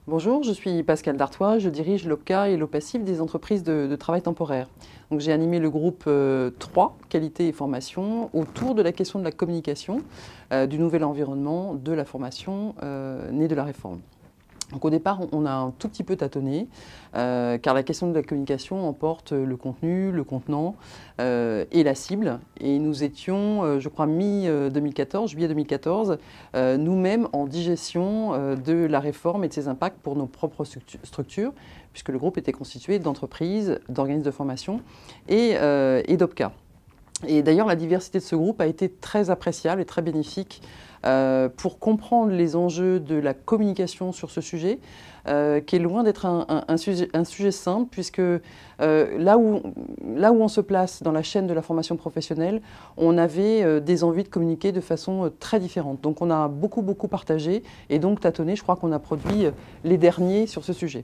Bonjour, je suis Pascal Dartois, je dirige l'OPCA et l'OPACIF des entreprises de travail temporaire. Donc, j'ai animé le groupe 3, qualité et formation, autour de la question de la communication, du nouvel environnement de la formation né de la réforme. Donc, au départ, on a un tout petit peu tâtonné, car la question de la communication emporte le contenu, le contenant et la cible. Et nous étions, je crois, mi-2014, juillet 2014, nous-mêmes en digestion de la réforme et de ses impacts pour nos propres structures, puisque le groupe était constitué d'entreprises, d'organismes de formation et d'OPCA. Et d'ailleurs, la diversité de ce groupe a été très appréciable et très bénéfique pour comprendre les enjeux de la communication sur ce sujet, qui est loin d'être un sujet simple, puisque là où on se place dans la chaîne de la formation professionnelle, on avait des envies de communiquer de façon très différente. Donc on a beaucoup partagé et donc tâtonné. Je crois qu'on a produit les derniers sur ce sujet.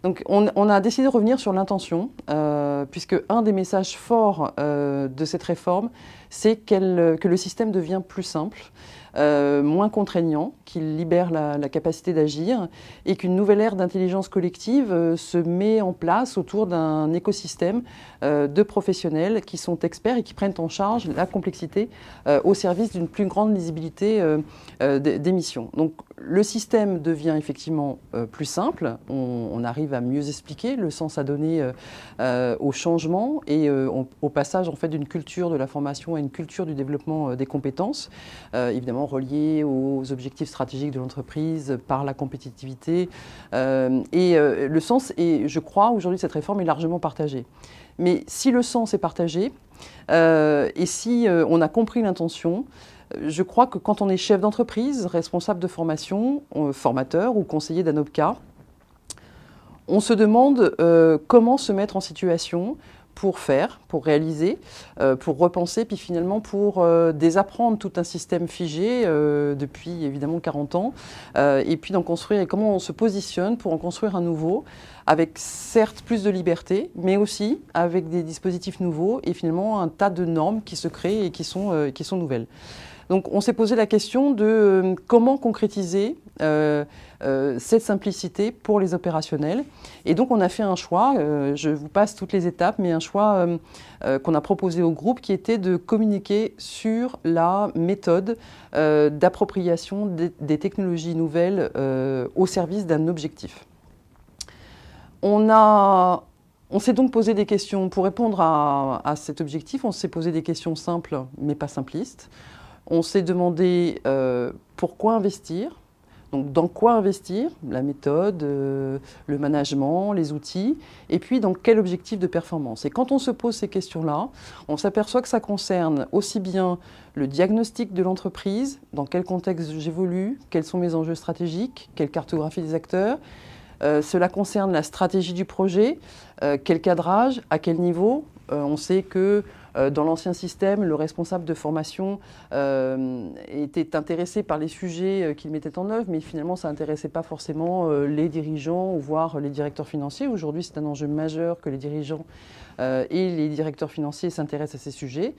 Donc on a décidé de revenir sur l'intention, puisque un des messages forts de cette réforme, c'est que le système devient plus simple, moins contraignant, qu'il libère la capacité d'agir et qu'une nouvelle ère d'intelligence collective se met en place autour d'un écosystème de professionnels qui sont experts et qui prennent en charge la complexité au service d'une plus grande lisibilité des missions. Donc le système devient effectivement plus simple, on arrive à mieux expliquer le sens à donner au changement et au passage en fait, d'une culture de la formation à une culture du développement des compétences, évidemment reliée aux objectifs stratégiques de l'entreprise par la compétitivité. Le sens, et je crois aujourd'hui cette réforme est largement partagée. Mais si le sens est partagé et si on a compris l'intention, je crois que quand on est chef d'entreprise, responsable de formation, formateur ou conseiller d'un OPCA, on se demande comment se mettre en situation pour faire, pour réaliser, pour repenser, puis finalement pour désapprendre tout un système figé depuis évidemment 40 ans, et puis d'en construire, et comment on se positionne pour en construire un nouveau, avec certes plus de liberté, mais aussi avec des dispositifs nouveaux et finalement un tas de normes qui se créent et qui sont nouvelles. Donc on s'est posé la question de comment concrétiser cette simplicité pour les opérationnels. Et donc on a fait un choix, je vous passe toutes les étapes, mais un choix qu'on a proposé au groupe qui était de communiquer sur la méthode d'appropriation des technologies nouvelles au service d'un objectif. On s'est donc posé des questions, pour répondre à cet objectif, on s'est posé des questions simples mais pas simplistes. On s'est demandé pourquoi investir, donc dans quoi investir, la méthode, le management, les outils, et puis dans quel objectif de performance. Et quand on se pose ces questions-là, on s'aperçoit que ça concerne aussi bien le diagnostic de l'entreprise, dans quel contexte j'évolue, quels sont mes enjeux stratégiques, quelle cartographie des acteurs. Cela concerne la stratégie du projet, quel cadrage, à quel niveau. On sait que dans l'ancien système, le responsable de formation était intéressé par les sujets qu'il mettait en œuvre, mais finalement, ça n'intéressait pas forcément les dirigeants, voire les directeurs financiers. Aujourd'hui, c'est un enjeu majeur que les dirigeants et les directeurs financiers s'intéressent à ces sujets.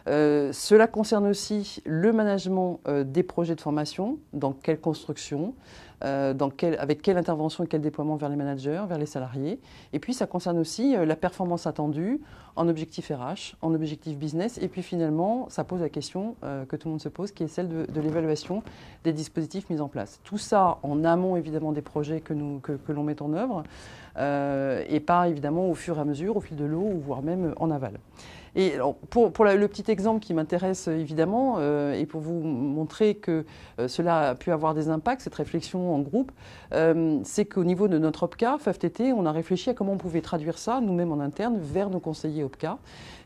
Cela concerne aussi le management des projets de formation, dans quelle construction, avec quelle intervention et quel déploiement vers les managers, vers les salariés. Et puis ça concerne aussi la performance attendue en objectif RH, en objectif business. Et puis finalement, ça pose la question que tout le monde se pose, qui est celle de l'évaluation des dispositifs mis en place. Tout ça en amont évidemment des projets que l'on met en œuvre et pas évidemment au fur et à mesure, au fil de l'eau, ou voire même en aval. Et alors, pour le petit exemple qui m'intéresse évidemment, et pour vous montrer que cela a pu avoir des impacts, cette réflexion en groupe, c'est qu'au niveau de notre OPCA, FAFTT, on a réfléchi à comment on pouvait traduire ça, nous-mêmes en interne, vers nos conseillers OPCA.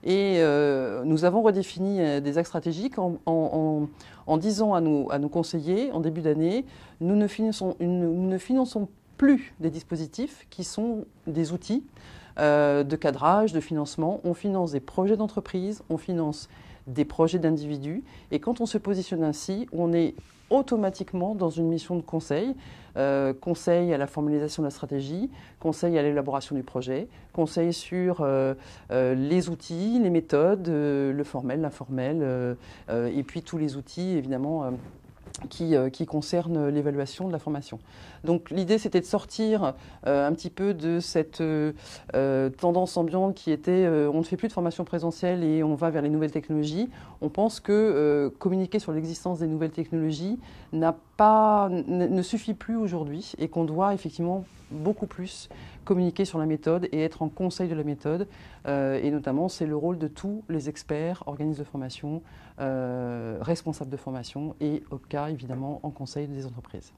Et nous avons redéfini des axes stratégiques en disant à nos conseillers, en début d'année, nous ne finançons plus des dispositifs qui sont des outils de cadrage, de financement. On finance des projets d'entreprise, on finance des projets d'individus. Et quand on se positionne ainsi, on est automatiquement dans une mission de conseil. Conseil à la formalisation de la stratégie, conseil à l'élaboration du projet, conseil sur les outils, les méthodes, le formel, l'informel, et puis tous les outils évidemment qui concerne l'évaluation de la formation. Donc l'idée c'était de sortir un petit peu de cette tendance ambiante qui était on ne fait plus de formation présentielle et on va vers les nouvelles technologies. On pense que communiquer sur l'existence des nouvelles technologies ne suffit plus aujourd'hui et qu'on doit effectivement beaucoup plus communiquer sur la méthode et être en conseil de la méthode. Et notamment, c'est le rôle de tous les experts, organismes de formation, responsables de formation et OPCA, évidemment, en conseil des entreprises.